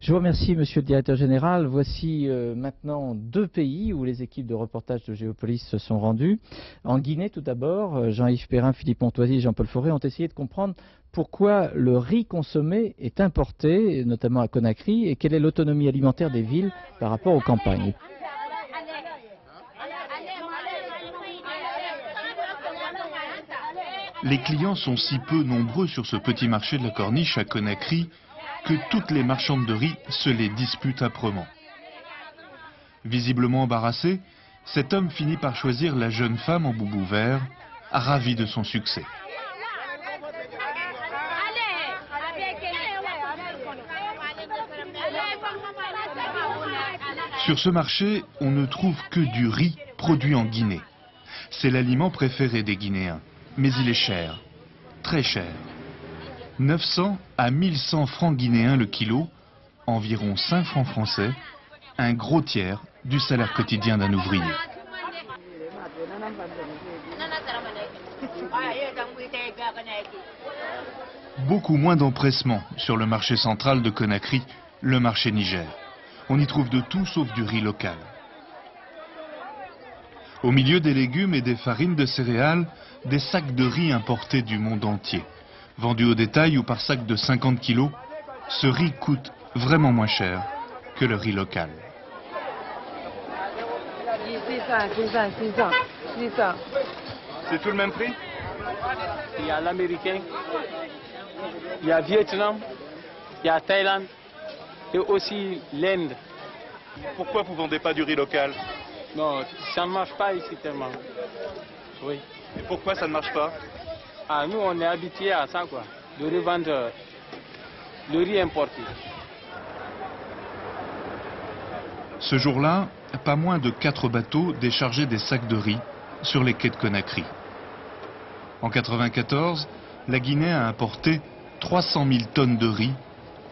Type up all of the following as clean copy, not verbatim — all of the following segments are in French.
Je vous remercie, Monsieur le Directeur Général. Voici maintenant 2 pays où les équipes de reportage de Géopolis se sont rendues. En Guinée, tout d'abord, Jean-Yves Perrin, Philippe Pontoisy et Jean-Paul Fauré ont essayé de comprendre pourquoi le riz consommé est importé, notamment à Conakry, et quelle est l'autonomie alimentaire des villes par rapport aux campagnes. Les clients sont si peu nombreux sur ce petit marché de la Corniche à Conakry que toutes les marchandes de riz se les disputent âprement. Visiblement embarrassé, cet homme finit par choisir la jeune femme en boubou vert, ravi de son succès. Sur ce marché, on ne trouve que du riz produit en Guinée. C'est l'aliment préféré des Guinéens, mais il est cher, très cher. 900 à 1100 francs guinéens le kilo, environ 5 francs français, un gros tiers du salaire quotidien d'un ouvrier. Beaucoup moins d'empressement sur le marché central de Conakry, le marché Niger. On y trouve de tout sauf du riz local. Au milieu des légumes et des farines de céréales, des sacs de riz importés du monde entier. Vendus au détail ou par sac de 50 kilos, ce riz coûte vraiment moins cher que le riz local. C'est tout le même prix? Il y a l'américain, il y a Vietnam, il y a Thaïlande et aussi l'Inde. Pourquoi vous ne vendez pas du riz local? Non, ça ne marche pas ici tellement. Oui. Et pourquoi ça ne marche pas? Ah, nous, on est habitués à ça, quoi. De revendre le riz importé. Ce jour-là, pas moins de 4 bateaux déchargeaient des sacs de riz sur les quais de Conakry. En 1994, la Guinée a importé 300 000 tonnes de riz,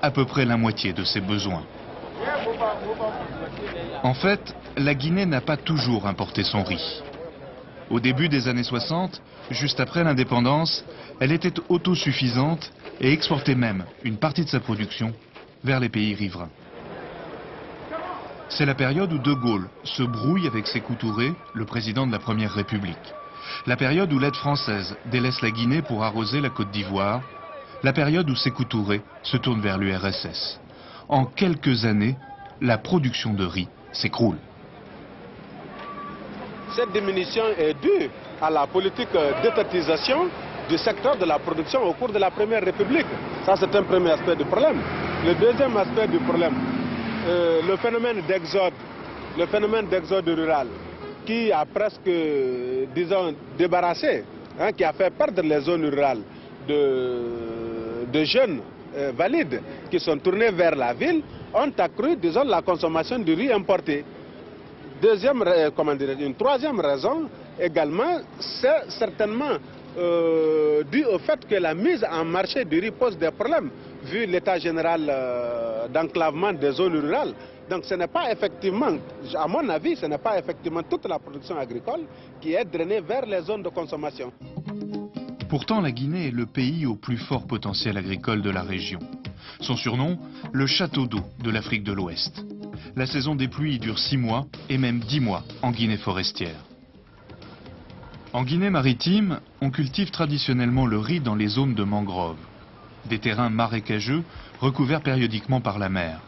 à peu près la moitié de ses besoins. En fait, la Guinée n'a pas toujours importé son riz. Au début des années 60, juste après l'indépendance, elle était autosuffisante et exportait même une partie de sa production vers les pays riverains. C'est la période où De Gaulle se brouille avec Sékou Touré, le président de la Première République. La période où l'aide française délaisse la Guinée pour arroser la Côte d'Ivoire. La période où Sékou Touré se tourne vers l'URSS. En quelques années, la production de riz s'écroule. Cette diminution est due à la politique d'étatisation du secteur de la production au cours de la Première République. Ça, c'est un premier aspect du problème. Le deuxième aspect du problème, le phénomène d'exode rural, qui a presque, disons, débarrassé, qui a fait perdre les zones rurales de jeunes valides qui sont tournés vers la ville, ont accru, disons, la consommation du riz importé. Une troisième raison également, c'est certainement dû au fait que la mise en marché du riz pose des problèmes, vu l'état général d'enclavement des zones rurales. Donc ce n'est pas effectivement, à mon avis, ce n'est pas effectivement toute la production agricole qui est drainée vers les zones de consommation. Pourtant, la Guinée est le pays au plus fort potentiel agricole de la région. Son surnom, le château d'eau de l'Afrique de l'Ouest. La saison des pluies dure 6 mois et même 10 mois en Guinée forestière. En Guinée maritime, on cultive traditionnellement le riz dans les zones de mangroves, des terrains marécageux recouverts périodiquement par la mer.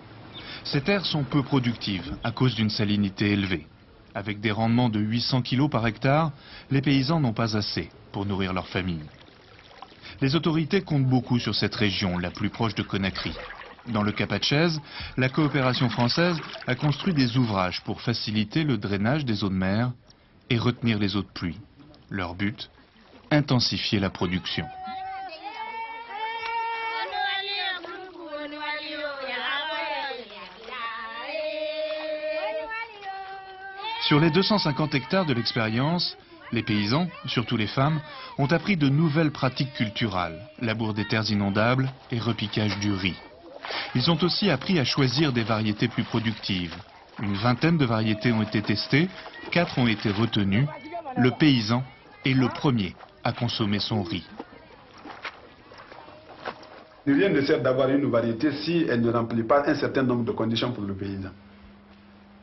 Ces terres sont peu productives à cause d'une salinité élevée. Avec des rendements de 800 kg par hectare, les paysans n'ont pas assez pour nourrir leur famille. Les autorités comptent beaucoup sur cette région, la plus proche de Conakry. Dans le Cap-Hatchez, la coopération française a construit des ouvrages pour faciliter le drainage des eaux de mer et retenir les eaux de pluie. Leur but, intensifier la production. Sur les 250 hectares de l'expérience, les paysans, surtout les femmes, ont appris de nouvelles pratiques culturales, labour des terres inondables et repiquage du riz. Ils ont aussi appris à choisir des variétés plus productives. Une vingtaine de variétés ont été testées, 4 ont été retenues. Le paysan est le premier à consommer son riz. De rien ne sert d'avoir une variété si elle ne remplit pas un certain nombre de conditions pour le paysan.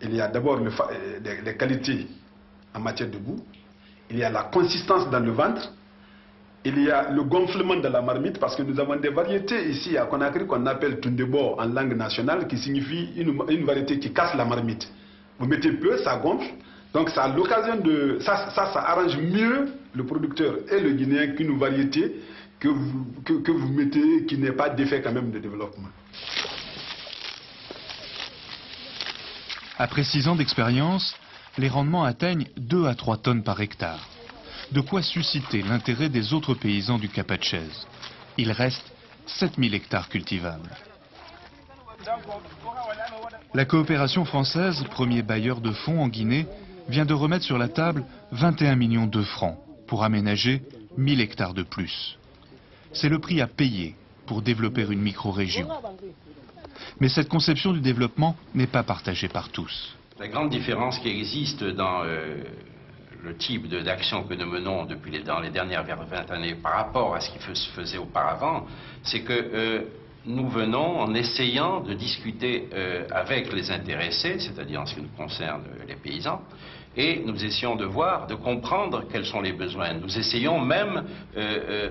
Il y a d'abord les qualités en matière de goût, il y a la consistance dans le ventre, il y a le gonflement de la marmite, parce que nous avons des variétés ici à Conakry qu'on appelle Tundebo en langue nationale, qui signifie une variété qui casse la marmite. Vous mettez peu, ça gonfle, donc ça a l'occasion de... Ça arrange mieux le producteur et le Guinéen qu'une variété que vous mettez qui n'est pas d'effet quand même de développement. Après 6 ans d'expérience, les rendements atteignent 2 à 3 tonnes par hectare. De quoi susciter l'intérêt des autres paysans du Cap-Hatchez. Il reste 7000 hectares cultivables. La coopération française, premier bailleur de fonds en Guinée, vient de remettre sur la table 21 millions de francs pour aménager 1000 hectares de plus. C'est le prix à payer pour développer une micro-région. Mais cette conception du développement n'est pas partagée par tous. La grande différence qui existe dans le type d'action que nous menons dans les dernières 20 années par rapport à ce qui se faisait auparavant, c'est que nous venons en essayant de discuter avec les intéressés, c'est-à-dire en ce qui nous concerne les paysans, et nous essayons de comprendre quels sont les besoins. Nous essayons même,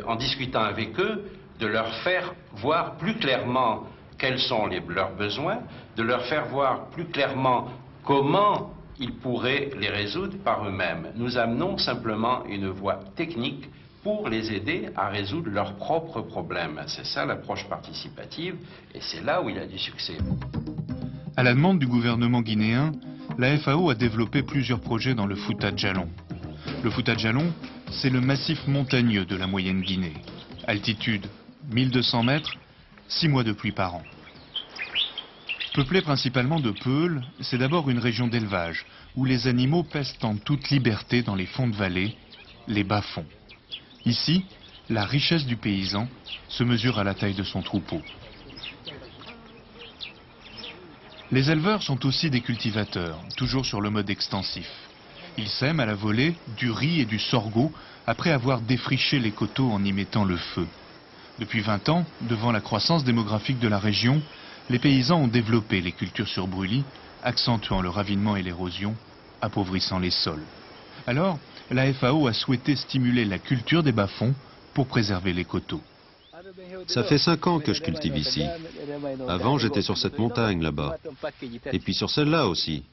en discutant avec eux, de leur faire voir plus clairement quels sont leurs besoins, de leur faire voir plus clairement comment ils pourraient les résoudre par eux-mêmes. Nous amenons simplement une voie technique pour les aider à résoudre leurs propres problèmes. C'est ça l'approche participative, et c'est là où il y a du succès. À la demande du gouvernement guinéen, la FAO a développé plusieurs projets dans le Fouta Djallon. Le Fouta Djallon, c'est le massif montagneux de la moyenne Guinée. Altitude 1200 mètres, 6 mois de pluie par an. Peuplé principalement de peuls, c'est d'abord une région d'élevage, où les animaux paissent en toute liberté dans les fonds de vallée, les bas-fonds. Ici, la richesse du paysan se mesure à la taille de son troupeau. Les éleveurs sont aussi des cultivateurs, toujours sur le mode extensif. Ils sèment à la volée du riz et du sorgho après avoir défriché les coteaux en y mettant le feu. Depuis 20 ans, devant la croissance démographique de la région, les paysans ont développé les cultures sur brûlis, accentuant le ravinement et l'érosion, appauvrissant les sols. Alors, la FAO a souhaité stimuler la culture des bas-fonds pour préserver les coteaux. Ça fait 5 ans que je cultive ici. Avant, j'étais sur cette montagne là-bas. Et puis sur celle-là aussi.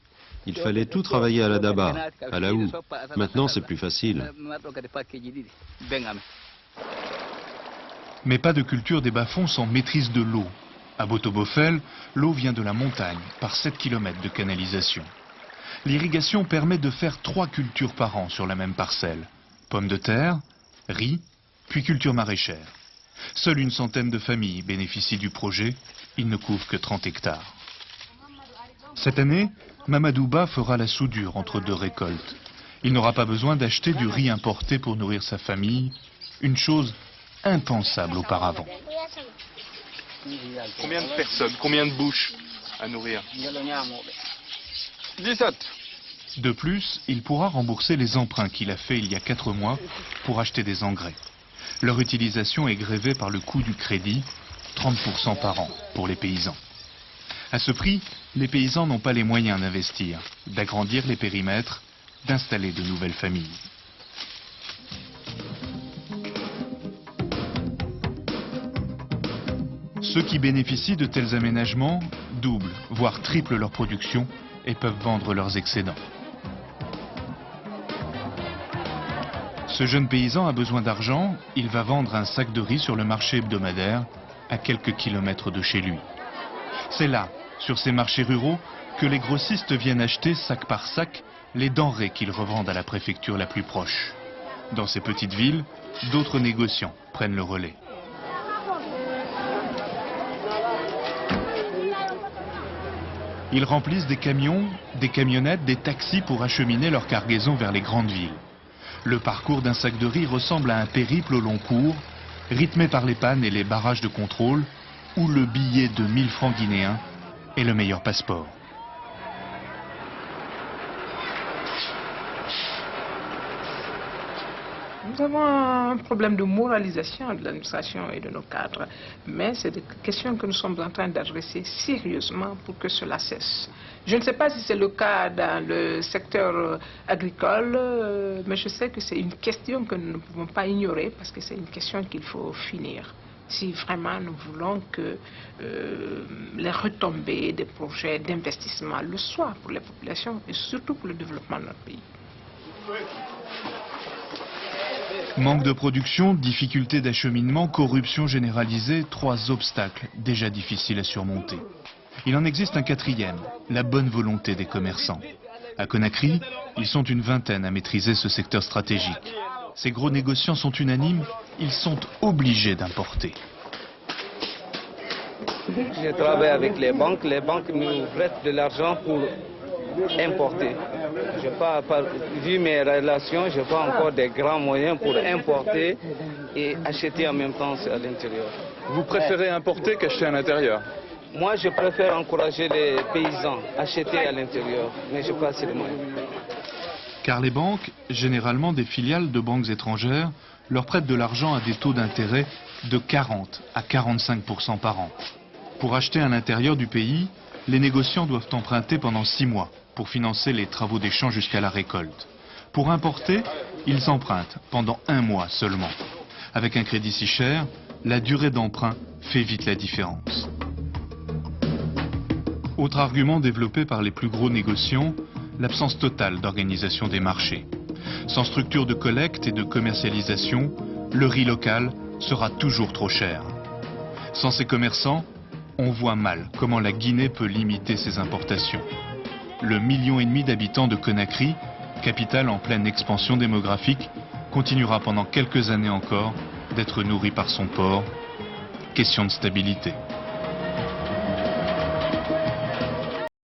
Il fallait tout travailler à la daba, à la houe. Maintenant, c'est plus facile. Mais pas de culture des bas-fonds sans maîtrise de l'eau. À Botobofel, l'eau vient de la montagne, par 7 km de canalisation. L'irrigation permet de faire 3 cultures par an sur la même parcelle. Pommes de terre, riz, puis culture maraîchère. Seule une centaine de familles bénéficient du projet, il ne couvre que 30 hectares. Cette année, Mamadouba fera la soudure entre 2 récoltes. Il n'aura pas besoin d'acheter du riz importé pour nourrir sa famille, une chose impensable auparavant. Combien de personnes, combien de bouches à nourrir? 17. De plus, il pourra rembourser les emprunts qu'il a fait il y a 4 mois pour acheter des engrais. Leur utilisation est grévée par le coût du crédit, 30% par an pour les paysans. À ce prix, les paysans n'ont pas les moyens d'investir, d'agrandir les périmètres, d'installer de nouvelles familles. Ceux qui bénéficient de tels aménagements doublent, voire triplent leur production et peuvent vendre leurs excédents. Ce jeune paysan a besoin d'argent, il va vendre un sac de riz sur le marché hebdomadaire à quelques kilomètres de chez lui. C'est là, sur ces marchés ruraux, que les grossistes viennent acheter sac par sac les denrées qu'ils revendent à la préfecture la plus proche. Dans ces petites villes, d'autres négociants prennent le relais. Ils remplissent des camions, des camionnettes, des taxis pour acheminer leur cargaison vers les grandes villes. Le parcours d'un sac de riz ressemble à un périple au long cours, rythmé par les pannes et les barrages de contrôle, où le billet de 1000 francs guinéens est le meilleur passeport. Nous avons un problème de moralisation de l'administration et de nos cadres, mais c'est des questions que nous sommes en train d'adresser sérieusement pour que cela cesse. Je ne sais pas si c'est le cas dans le secteur agricole, mais je sais que c'est une question que nous ne pouvons pas ignorer parce que c'est une question qu'il faut finir. Si vraiment nous voulons que les retombées des projets d'investissement le soient pour les populations et surtout pour le développement de notre pays. Manque de production, difficultés d'acheminement, corruption généralisée, 3 obstacles déjà difficiles à surmonter. Il en existe un 4e, la bonne volonté des commerçants. À Conakry, ils sont une vingtaine à maîtriser ce secteur stratégique. Ces gros négociants sont unanimes, ils sont obligés d'importer. Je travaille avec les banques nous prêtent de l'argent pour importer. Vu mes relations, je n'ai pas encore des grands moyens pour importer et acheter en même temps à l'intérieur. Vous préférez importer qu'acheter à l'intérieur? Moi, je préfère encourager les paysans à acheter à l'intérieur, mais je n'ai pas assez de moyens. Car les banques, généralement des filiales de banques étrangères, leur prêtent de l'argent à des taux d'intérêt de 40 à 45% par an. Pour acheter à l'intérieur du pays, les négociants doivent emprunter pendant 6 mois pour financer les travaux des champs jusqu'à la récolte. Pour importer, ils empruntent pendant 1 mois seulement. Avec un crédit si cher, la durée d'emprunt fait vite la différence. Autre argument développé par les plus gros négociants, l'absence totale d'organisation des marchés. Sans structure de collecte et de commercialisation, le riz local sera toujours trop cher. Sans ces commerçants, on voit mal comment la Guinée peut limiter ses importations. Le 1,5 million d'habitants de Conakry, capitale en pleine expansion démographique, continuera pendant quelques années encore d'être nourri par son port. Question de stabilité.